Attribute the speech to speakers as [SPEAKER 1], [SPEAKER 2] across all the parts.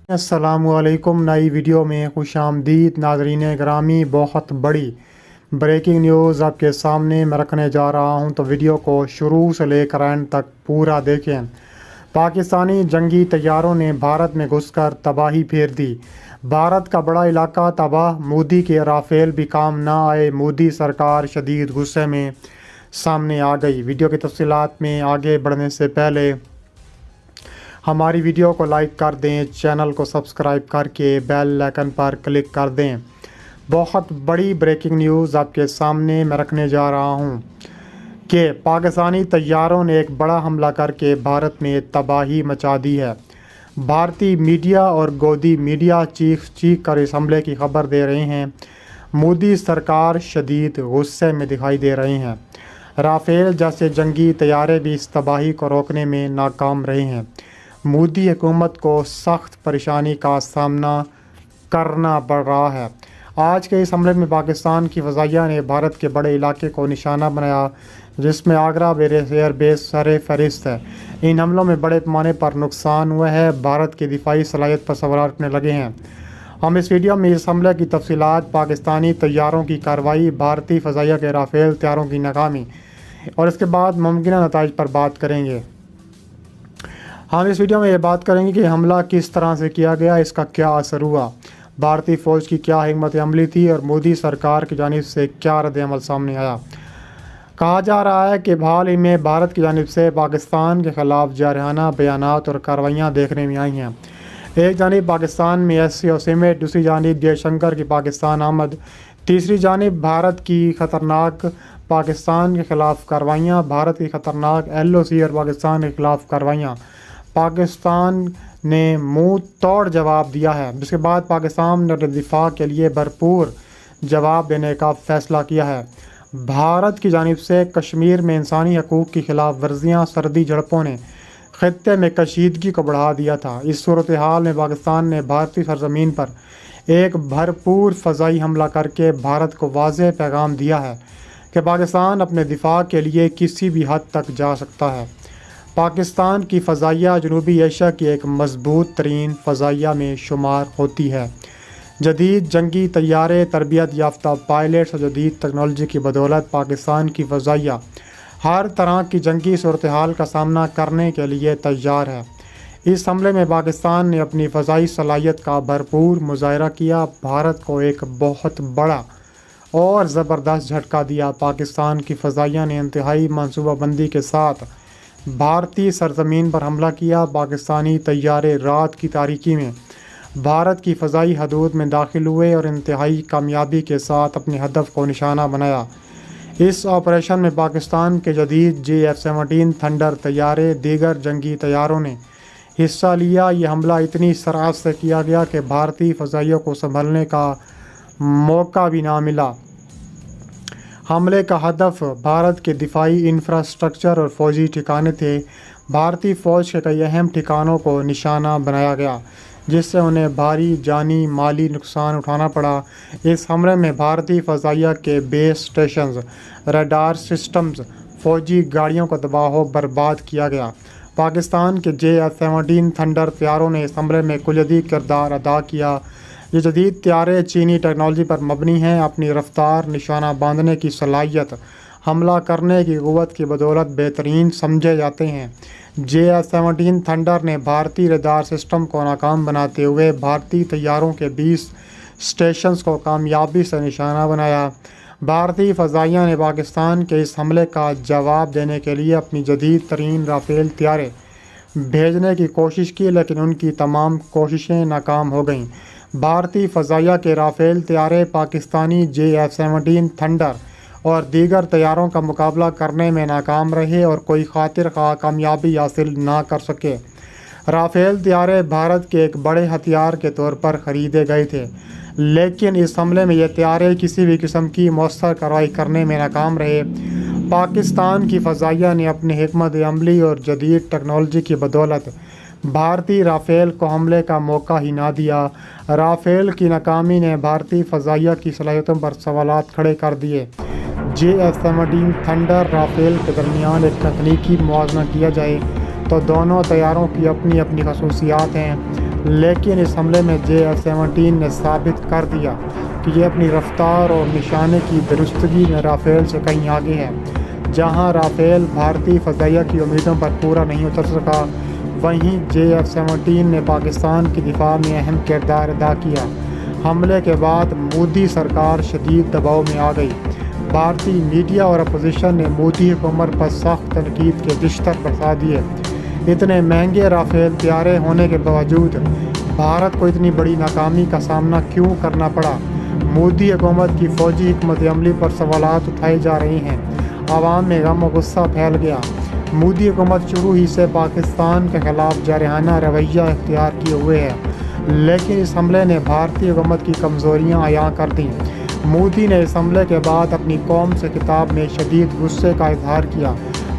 [SPEAKER 1] अस्सलामुअलैकुम। नई वीडियो में खुश आमदीद नाज़रीन ग्रामी। बहुत बड़ी ब्रेकिंग न्यूज़ आपके सामने मैं रखने जा रहा हूं, तो वीडियो को शुरू से लेकर एंड तक पूरा देखें। पाकिस्तानी जंगी तैयारों ने भारत में घुसकर तबाही फेर दी। भारत का बड़ा इलाका तबाह। मोदी के राफेल भी काम ना आए। मोदी सरकार शदीद गुस्से में सामने आ गई। वीडियो की तफसीलात में आगे बढ़ने से पहले हमारी वीडियो को लाइक कर दें, चैनल को सब्सक्राइब करके बेल आइकन पर क्लिक कर दें। बहुत बड़ी ब्रेकिंग न्यूज़ आपके सामने मैं रखने जा रहा हूं कि पाकिस्तानी तैयारों ने एक बड़ा हमला करके भारत में तबाही मचा दी है। भारतीय मीडिया और गोदी मीडिया चीख कर इस हमले की खबर दे रहे हैं। मोदी सरकार शदीद गुस्से में दिखाई दे रहे हैं। राफेल जैसे जंगी तैयारे भी इस तबाही को रोकने में नाकाम रहे हैं। मोदी हुकूमत को सख्त परेशानी का सामना करना पड़ रहा है। आज के इस हमले में पाकिस्तान की फ़ज़ाइया ने भारत के बड़े इलाके को निशाना बनाया, जिसमें आगरा एयर बेस सर फहरिस्त है। इन हमलों में बड़े पैमाने पर नुकसान हुआ है। भारत की दिफाई सलाहियत पर सवाल उठने लगे हैं। हम इस वीडियो में इस हमले की तफसीलात, पाकिस्तानी तैयारों की कार्रवाई, भारतीय फ़ज़ाइया के राफेल तैयारों की नाकामी और इसके बाद मुमकिन नताइज पर बात करेंगे। हम इस वीडियो में ये बात करेंगे कि हमला किस तरह से किया गया, इसका क्या असर हुआ, भारतीय फ़ौज की क्या हिम्मत अमली थी और मोदी सरकार की जानिब से क्या रद्द अमल सामने आया। कहा जा रहा है कि हाल ही में भारत की जानिब से पाकिस्तान के ख़िलाफ़ जारहाना बयानात और कार्रवाइयाँ देखने में आई हैं। एक जानिब पाकिस्तान में SC और समेत, दूसरी जानिब जयशंकर की पाकिस्तान आमद, तीसरी जानिब भारत की ख़तरनाक पाकिस्तान के ख़िलाफ़ कार्रवाइयाँ, भारत की ख़तरनाक LOC और पाकिस्तान के ख़िलाफ़ कार्रवाइयाँ। पाकिस्तान ने मुंह तोड़ जवाब दिया है, जिसके बाद पाकिस्तान ने अपने दिफा के लिए भरपूर जवाब देने का फ़ैसला किया है। भारत की जानिब से कश्मीर में इंसानी हकूक़ की खिलाफ वर्जियाँ, सर्दी झड़पों ने ख़त्ते में कशीदगी को बढ़ा दिया था। इस सूरत हाल में पाकिस्तान ने भारतीय सरजमीन पर एक भरपूर फ़ज़ाई हमला करके भारत को वाज़ेह पैगाम दिया है कि पाकिस्तान अपने दिफा के लिए किसी भी हद तक जा सकता है। पाकिस्तान की फ़ज़ाइया जनूबी एशिया की एक मजबूत तरीन फ़ज़ाइया में शुमार होती है। जदीद जंगी तैयारे, तरबियत याफ्ता पायलट्स और जदीद टेक्नोलॉजी की बदौलत पाकिस्तान की फ़ज़ाइया हर तरह की जंगी सूरत हाल का सामना करने के लिए तैयार है। इस हमले में पाकिस्तान ने अपनी फ़ज़ाई सलाहियत का भरपूर मुज़ाहरा किया, भारत को एक बहुत बड़ा और ज़बरदस्त झटका दिया। पाकिस्तान की फ़ज़ाइया ने इंतहाई मनसूबाबंदी के साथ भारतीय सरजमीन पर हमला किया। पाकिस्तानी तैयारे रात की तारीकी में भारत की फ़ज़ाई हदूद में दाखिल हुए और इंतहाई कामयाबी के साथ अपने हदफ को निशाना बनाया। इस ऑपरेशन में पाकिस्तान के जदीद J-F-17 थंडर तैयारे, दीगर जंगी तैयारों ने हिस्सा लिया। यह हमला इतनी सराहत से किया गया कि भारतीय फ़ज़ाइयों को संभलने का मौका भी ना मिला। हमले का हदफ भारत के दिफाई इंफ्रास्ट्रक्चर और फ़ौजी ठिकाने थे। भारतीय फ़ौज के कई अहम ठिकानों को निशाना बनाया गया, जिससे उन्हें भारी जानी माली नुकसान उठाना पड़ा। इस हमले में भारतीय फ़ज़ाइया के बेस स्टेशंस, रडार सिस्टम्स, फ़ौजी गाड़ियों को तबाह बर्बाद किया गया। पाकिस्तान के J-F-17 थंडर तैयारों ने इस हमले में कुल्यदी किरदार अदा किया। ये जदीद तैयारे चीनी टेक्नोलॉजी पर मबनी हैं। अपनी रफ्तार, निशाना बांधने की सलाहियत, हमला करने की क़ुव्वत की बदौलत बेहतरीन समझे जाते हैं। J-F-17 थंडर ने भारतीय रडार सिस्टम को नाकाम बनाते हुए भारतीय तैयारों के 20 स्टेशंस को कामयाबी से निशाना बनाया। भारतीय फ़ज़ाइया ने पाकिस्तान के इस हमले का जवाब देने के लिए अपनी जदीद तरीन राफेल तैयारे भेजने की कोशिश की, लेकिन उनकी तमाम कोशिशें नाकाम हो गईं। भारतीय फ़ज़ाइया के राफेल तैयारे पाकिस्तानी J-F-17 थंडर और दीगर तैयारों का मुकाबला करने में नाकाम रहे और कोई खातिर ख़्वाह कामयाबी हासिल ना कर सके। राफेल तैयारे भारत के एक बड़े हथियार के तौर पर ख़रीदे गए थे, लेकिन इस हमले में ये तैयारे किसी भी किस्म की मौसर कार्रवाई करने में नाकाम रहे। पाकिस्तान की फ़ज़ाइया ने अपनी हिकमत अमली और जदीद टेक्नोलॉजी की बदौलत भारतीय राफेल को हमले का मौका ही ना दिया। राफेल की नाकामी ने भारतीय फ़ज़ाइया की सलाहियतों पर सवालात खड़े कर दिए। J-F-17 थंडर राफेल के दरमियान एक तकनीकी मुआवजा किया जाए तो दोनों तैयारों की अपनी अपनी खसूसियात हैं। لیکن اس حملے میں JF-17 نے ثابت کر دیا کہ یہ اپنی رفتار اور نشانے کی درستگی میں رافیل سے کہیں آگے ہے۔ جہاں رافیل بھارتی فضائیہ کی امیدوں پر پورا نہیں اتر سکا، وہیں JF-17 نے پاکستان کی دفاع میں اہم کردار ادا کیا۔ حملے کے بعد مودی سرکار شدید دباؤ میں آ گئی۔ بھارتی میڈیا اور اپوزیشن نے مودی حکومت پر سخت تنقید کے دشتر برسا دیے۔ اتنے مہنگے رافیل طیارے ہونے کے باوجود بھارت کو اتنی بڑی ناکامی کا سامنا کیوں کرنا پڑا؟ مودی حکومت کی فوجی حکمت عملی پر سوالات اٹھائے جا رہے ہیں۔ عوام میں غم و غصہ پھیل گیا۔ مودی حکومت شروع ہی سے پاکستان کے خلاف جارحانہ رویہ اختیار کیے ہوئے ہے، لیکن اس حملے نے بھارتی حکومت کی کمزوریاں عیاں کر دیں۔ مودی نے اس حملے کے بعد اپنی قوم سے خطاب میں شدید غصے کا اظہار کیا،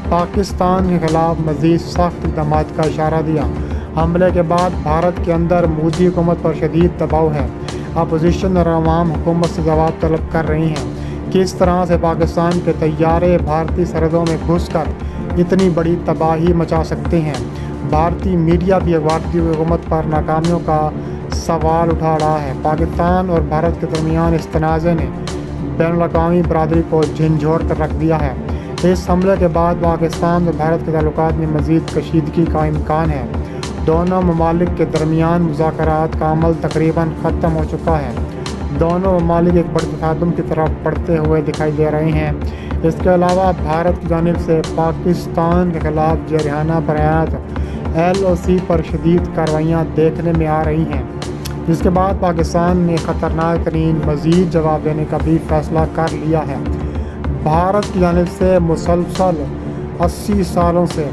[SPEAKER 1] پاکستان کے خلاف مزید سخت اقدامات کا اشارہ دیا۔ حملے کے بعد بھارت کے اندر مودی حکومت پر شدید دباؤ ہے۔ اپوزیشن اور عوام حکومت سے جواب طلب کر رہی ہیں۔ کس طرح سے پاکستان کے طیارے بھارتی سرحدوں میں گھس کر اتنی بڑی تباہی مچا سکتے ہیں؟ بھارتی میڈیا بھی بھارتی حکومت پر ناکامیوں کا سوال اٹھا رہا ہے۔ پاکستان اور بھارت کے درمیان اس تنازع نے بین الاقوامی برادری کو جھنجھوڑ کر رکھ دیا ہے۔ اس حملے کے بعد پاکستان اور بھارت کے تعلقات میں مزید کشیدگی کا امکان ہے۔ دونوں ممالک کے درمیان مذاکرات کا عمل تقریباً ختم ہو چکا ہے۔ دونوں ممالک ایک بڑے تصادم کی طرف بڑھتے ہوئے دکھائی دے رہے ہیں۔ اس کے علاوہ بھارت کی جانب سے پاکستان کے خلاف جارحانہ بیانات LOC پر شدید کارروائیاں دیکھنے میں آ رہی ہیں، جس کے بعد پاکستان نے خطرناک ترین مزید جواب دینے کا بھی فیصلہ کر لیا ہے۔ بھارت کی جانب سے مسلسل 80 سالوں سے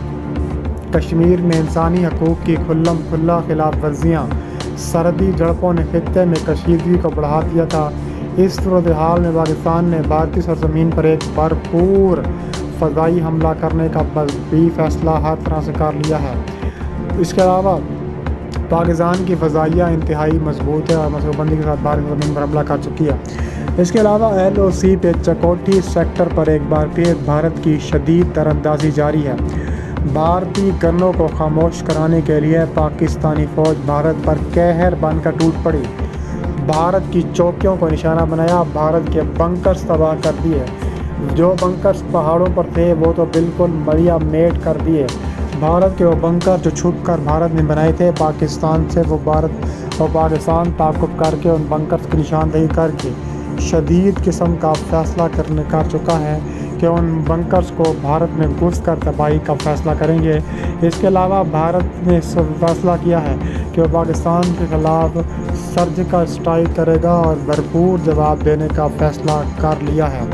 [SPEAKER 1] کشمیر میں انسانی حقوق کی کھلم کھلا خلاف ورزیاں، سرحدی جھڑپوں نے خطے میں کشیدگی کو بڑھا دیا تھا۔ اس صورتحال میں پاکستان نے بھارتی سرزمین پر ایک بھرپور فضائی حملہ کرنے کا بھی فیصلہ ہر طرح سے کر لیا ہے۔ اس کے علاوہ پاکستان کی فضائیہ انتہائی مضبوط ہے اور منصوبہ بندی کے ساتھ بھارتی سرزمین پر حملہ کر چکی ہے۔ اس کے علاوہ LOC پہ چکوٹھی سیکٹر پر ایک بار پھر بھارت کی شدید تیراندازی جاری ہے۔ بھارتی گنوں کو خاموش کرانے کے لیے پاکستانی فوج بھارت پر قہر بن کر ٹوٹ پڑی۔ بھارت کی چوکیوں کو نشانہ بنایا، بھارت کے بنکرز تباہ کر دیے۔ جو بنکرز پہاڑوں پر تھے وہ تو بالکل مریا میٹ کر دیے۔ بھارت کے وہ بنکر جو چھپ کر بھارت نے بنائے تھے، پاکستان سے وہ پاکستان تعاقب کر کے ان بنکرز کی نشاندہی کر کے شدید قسم کا فیصلہ کر چکا ہے کہ ان بنکرز کو بھارت میں گھس کر تباہی کا فیصلہ کریں گے۔ اس کے علاوہ بھارت نے فیصلہ کیا ہے کہ وہ پاکستان کے خلاف سرجیکل اسٹرائیک کرے گا اور بھرپور جواب دینے کا فیصلہ کر لیا ہے۔